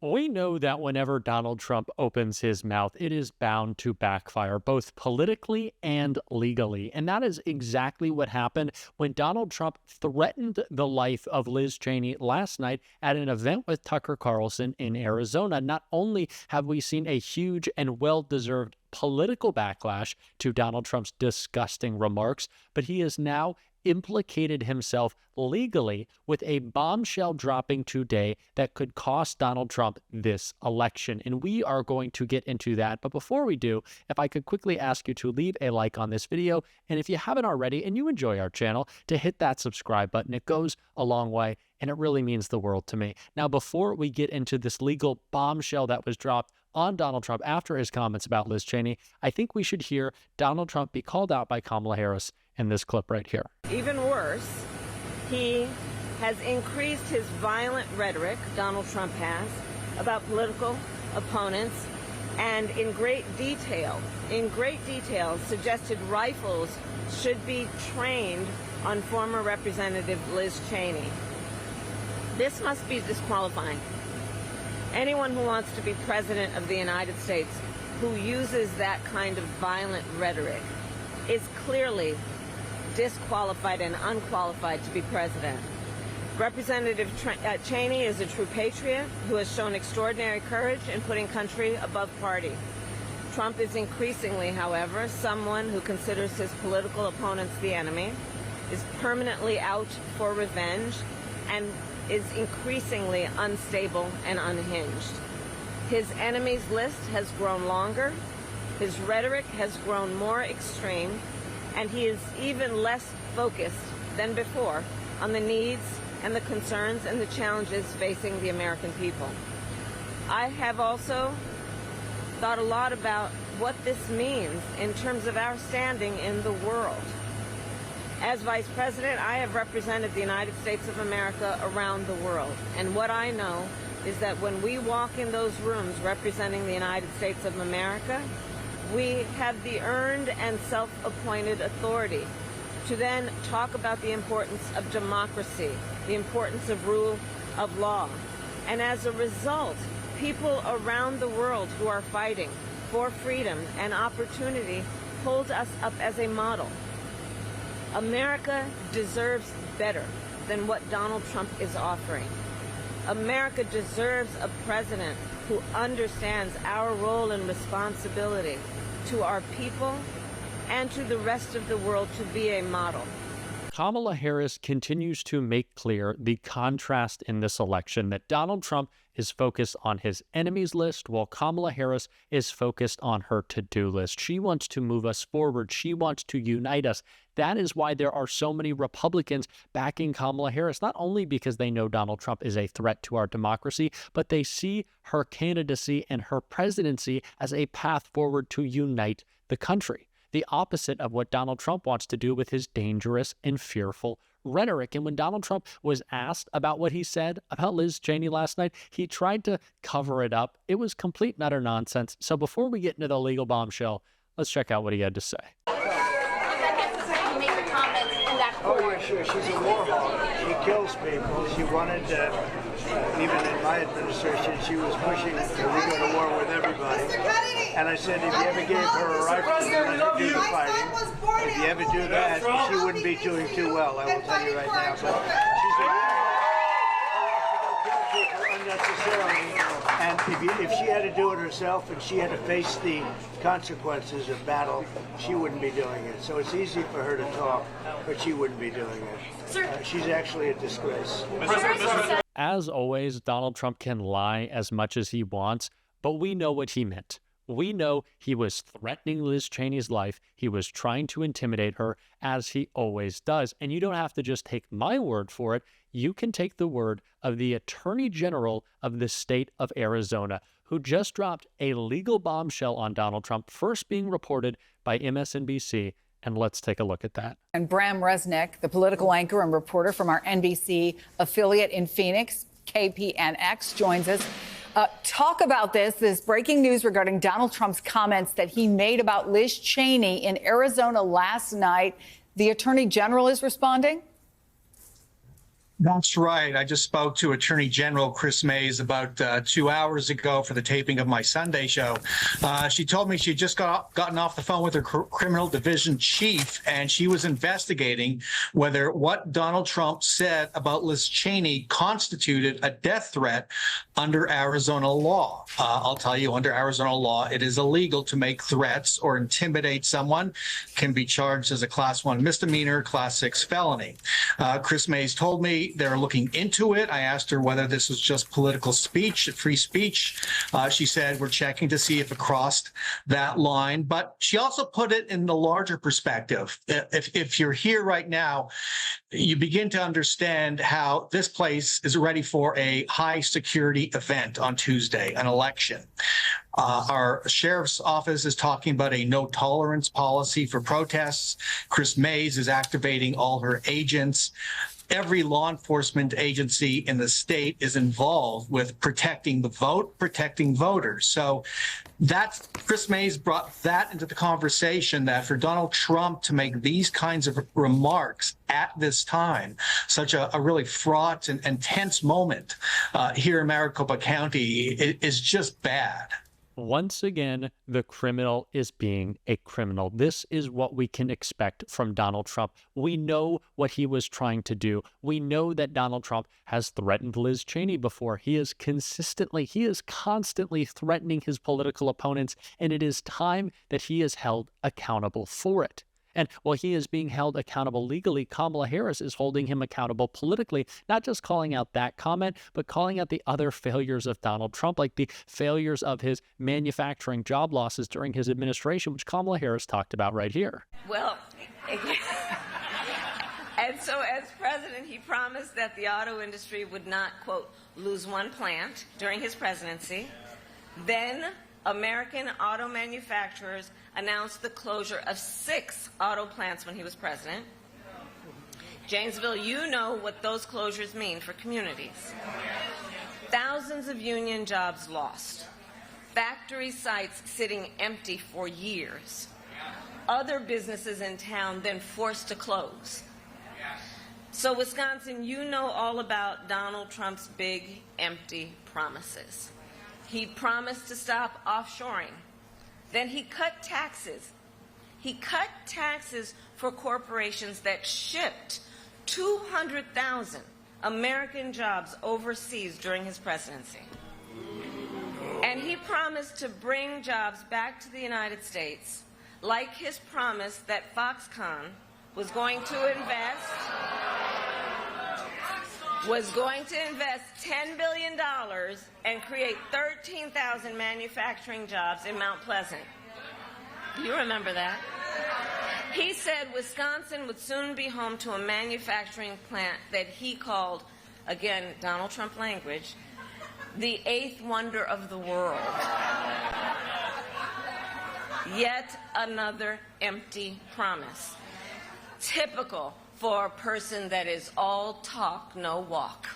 We know that whenever Donald Trump opens his mouth, it is bound to backfire, both politically and legally. And that is exactly what happened when Donald Trump threatened the life of Liz Cheney last night at an event with Tucker Carlson in Arizona. Not only have we seen a huge and well-deserved political backlash to Donald Trump's disgusting remarks, but he is now implicated himself legally with a bombshell dropping today that could cost Donald Trump this election. And we are going to get into that. But before we do, if I could quickly ask you to leave a like on this video. And if you haven't already and you enjoy our channel, to hit that subscribe button. It goes a long way and it really means the world to me. Now, before we get into this legal bombshell that was dropped on Donald Trump after his comments about Liz Cheney, I think we should hear Donald Trump be called out by Kamala Harris in this clip right here. Even worse, he has increased his violent rhetoric, Donald Trump has, about political opponents, and in great detail, suggested rifles should be trained on former Representative Liz Cheney. This must be disqualifying. Anyone who wants to be president of the United States who uses that kind of violent rhetoric is clearly disqualified and unqualified to be president. Representative Cheney is a true patriot who has shown extraordinary courage in putting country above party. Trump is increasingly, however, someone who considers his political opponents the enemy, is permanently out for revenge, and is increasingly unstable and unhinged. His enemies list has grown longer, his rhetoric has grown more extreme, and he is even less focused than before on the needs and the concerns and the challenges facing the American people. I have also thought a lot about what this means in terms of our standing in the world. As Vice President, I have represented the United States of America around the world, and what I know is that when we walk in those rooms representing the United States of America, we have the earned and self-appointed authority to then talk about the importance of democracy, the importance of rule of law. And as a result, people around the world who are fighting for freedom and opportunity hold us up as a model. America deserves better than what Donald Trump is offering. America deserves a president who understands our role and responsibility to our people and to the rest of the world to be a model. Kamala Harris continues to make clear the contrast in this election, that Donald Trump is focused on his enemies list while Kamala Harris is focused on her to-do list. She wants to move us forward. She wants to unite us. That is why there are so many Republicans backing Kamala Harris, not only because they know Donald Trump is a threat to our democracy, but they see her candidacy and her presidency as a path forward to unite the country. The opposite of what Donald Trump wants to do with his dangerous and fearful rhetoric. And when Donald Trump was asked about what he said about Liz Cheney last night, he tried to cover it up. It was complete and utter nonsense. So before we get into the legal bombshell, let's check out what he had to say. Oh, yeah, sure. She's a war hawk. She kills people. She wanted even in my administration, she was pushing to go to war with everybody. And I said, if you ever gave her a rifle to let her do the fighting, if you ever do that, she wouldn't be doing too well, I will tell you right now. But she's a war hawk who wants to go kill people unnecessarily. And if she had to do it herself and she had to face the consequences of battle, she wouldn't be doing it. So it's easy for her to talk, but she wouldn't be doing it. She's actually a disgrace. As always, Donald Trump can lie as much as he wants, but we know what he meant. We know he was threatening Liz Cheney's life. He was trying to intimidate her, as he always does. And you don't have to just take my word for it. You can take the word of the Attorney General of the state of Arizona, who just dropped a legal bombshell on Donald Trump, first being reported by MSNBC. And let's take a look at that. And Bram Resnick, the political anchor and reporter from our NBC affiliate in Phoenix, KPNX, joins us. Talk about this breaking news regarding Donald Trump's comments that he made about Liz Cheney in Arizona last night. The Attorney General is responding? That's right. I just spoke to Attorney General Chris Mays about 2 hours ago for the taping of my Sunday show. She told me she just gotten off the phone with her criminal division chief, and she was investigating whether what Donald Trump said about Liz Cheney constituted a death threat under Arizona law. I'll tell you, under Arizona law, it is illegal to make threats or intimidate someone. Can be charged as a Class 1 misdemeanor, Class 6 felony. Chris Mays told me they're looking into it. I asked her whether this was just political speech, free speech. She said we're checking to see if it crossed that line. But she also put it in the larger perspective. If you're here right now, you begin to understand how this place is ready for a high security event on Tuesday, an election. Our sheriff's office is talking about a no tolerance policy for protests. Chris Mays is activating all her agents. Every law enforcement agency in the state is involved with protecting the vote, protecting voters. So that's Chris Mays brought that into the conversation, that for Donald Trump to make these kinds of remarks at this time, such a really fraught and tense moment here in Maricopa County, is just bad. Once again, the criminal is being a criminal. This is what we can expect from Donald Trump. We know what he was trying to do. We know that Donald Trump has threatened Liz Cheney before. He is constantly threatening his political opponents, and it is time that he is held accountable for it. And while he is being held accountable legally, Kamala Harris is holding him accountable politically, not just calling out that comment, but calling out the other failures of Donald Trump, like the failures of his manufacturing job losses during his administration, which Kamala Harris talked about right here. Well, and so as president, he promised that the auto industry would not, quote, lose one plant during his presidency. Then American auto manufacturers announced the closure of 6 auto plants when he was president. Janesville, you know what those closures mean for communities. Thousands of union jobs lost. Factory sites sitting empty for years. Other businesses in town then forced to close. So Wisconsin, you know all about Donald Trump's big, empty promises. He promised to stop offshoring. Then he cut taxes. He cut taxes for corporations that shipped 200,000 American jobs overseas during his presidency. And he promised to bring jobs back to the United States, like his promise that Foxconn was going to invest $10 billion and create 13,000 manufacturing jobs in Mount Pleasant. You remember that? He said Wisconsin would soon be home to a manufacturing plant that he called, again, Donald Trump language, the 8th wonder of the world. Yet another empty promise. Typical for a person that is all talk, no walk.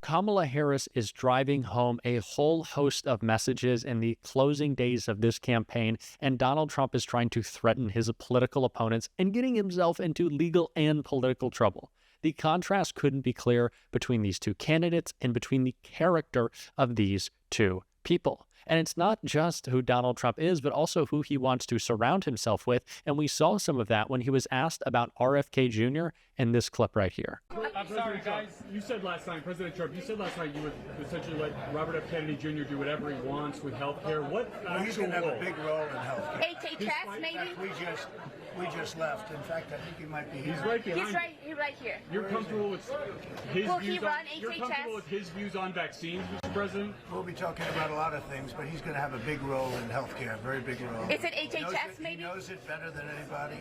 Kamala Harris is driving home a whole host of messages in the closing days of this campaign, and Donald Trump is trying to threaten his political opponents and getting himself into legal and political trouble. The contrast couldn't be clearer between these two candidates and between the character of these two people. And it's not just who Donald Trump is, but also who he wants to surround himself with. And we saw some of that when he was asked about RFK Jr. in this clip right here. I'm sorry, guys. You said last night, President Trump, you said last night you would essentially let Robert F. Kennedy Jr. do whatever he wants with health care. What He's going to have a big role in health care. HHS, maybe? We just left. In fact, I think he might be here. He's right behind He's right here. You're comfortable with his Will views he run You're HHS? comfortable with his views on vaccines, Mr. President? We'll be talking about a lot of things, but he's going to have a big role in health care, a very big role. Is it HHS, maybe? He knows it better than anybody.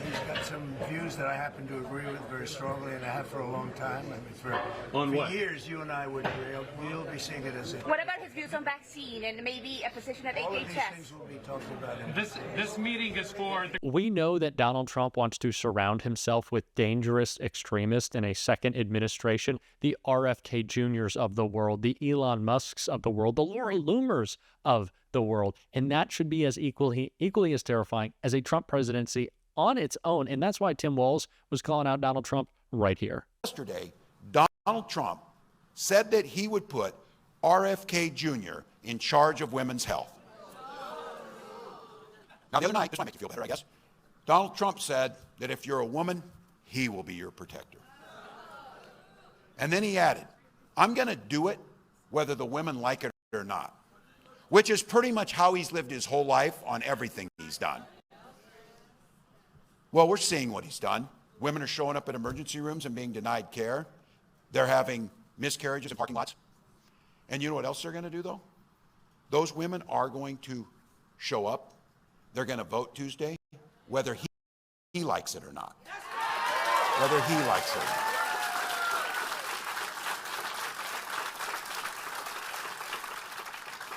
He's got some views that I happen to agree with very strongly, and I have for a long time. I mean, for years, you and I would agree. We'll be seeing it as a... What about his views on vaccine and maybe a position at all HHS? of these things will be talked about. This meeting is for... We know that Donald Trump wants to surround himself with dangerous extremists in a second administration, the RFK Jr.'s of the world, the Elon Musks of the world, the Laura Loomers of the world. And that should be as equally as terrifying as a Trump presidency on its own. And that's why Tim Walz was calling out Donald Trump right here. Yesterday, Donald Trump said that he would put RFK Jr. in charge of women's health. Now, the other night, this might make you feel better, I guess, Donald Trump said that if you're a woman, he will be your protector. And then he added, I'm going to do it whether the women like it or not, which is pretty much how he's lived his whole life on everything he's done. Well, we're seeing what he's done. Women are showing up at emergency rooms and being denied care. They're having miscarriages in parking lots. And you know what else they're going to do, though? Those women are going to show up. They're going to vote Tuesday, whether he likes it or not. Whether he likes it or not.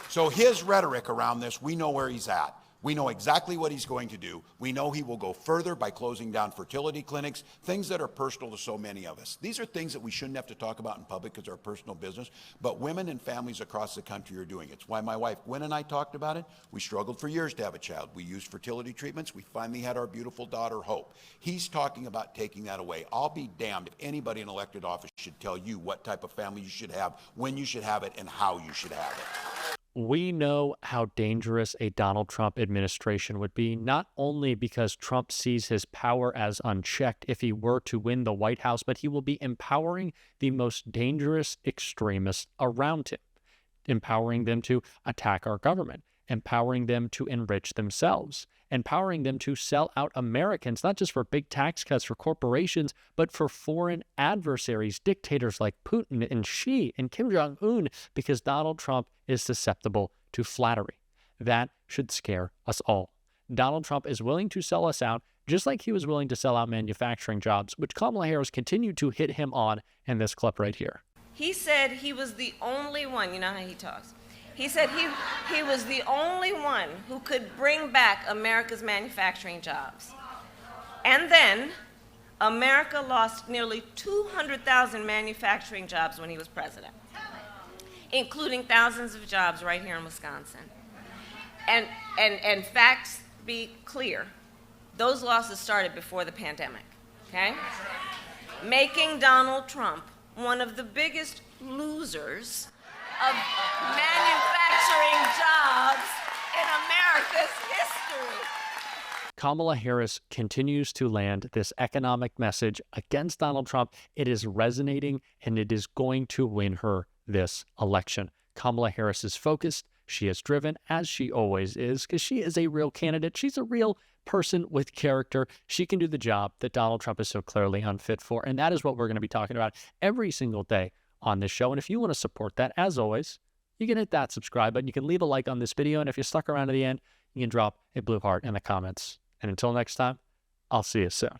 So his rhetoric around this, we know where he's at. We know exactly what he's going to do. We know he will go further by closing down fertility clinics, things that are personal to so many of us. These are things that we shouldn't have to talk about in public because they're personal business, but women and families across the country are doing it. It's why my wife Gwen and I talked about it. We struggled for years to have a child. We used fertility treatments. We finally had our beautiful daughter, Hope. He's talking about taking that away. I'll be damned if anybody in elected office should tell you what type of family you should have, when you should have it, and how you should have it. We know how dangerous a Donald Trump administration would be, not only because Trump sees his power as unchecked if he were to win the White House, but he will be empowering the most dangerous extremists around him, empowering them to attack our government, empowering them to enrich themselves, empowering them to sell out Americans, not just for big tax cuts for corporations, but for foreign adversaries, dictators like Putin and Xi and Kim Jong-un, because Donald Trump is susceptible to flattery. That should scare us all. Donald Trump is willing to sell us out, just like he was willing to sell out manufacturing jobs, which Kamala Harris continued to hit him on in this clip right here. He said he was the only one, you know how he talks. He said he was the only one who could bring back America's manufacturing jobs. And then America lost nearly 200,000 manufacturing jobs when he was president, including thousands of jobs right here in Wisconsin. And facts be clear, those losses started before the pandemic, okay? Making Donald Trump one of the biggest losers of manufacturing jobs in America's history. Kamala Harris continues to land this economic message against Donald Trump. It is resonating, and it is going to win her this election. Kamala Harris is focused. She is driven, as she always is, because she is a real candidate. She's a real person with character. She can do the job that Donald Trump is so clearly unfit for, and that is what we're going to be talking about every single day on this show. And if you want to support that, as always, you can hit that subscribe button. You can leave a like on this video. And if you stuck around to the end, you can drop a blue heart in the comments. And until next time, I'll see you soon.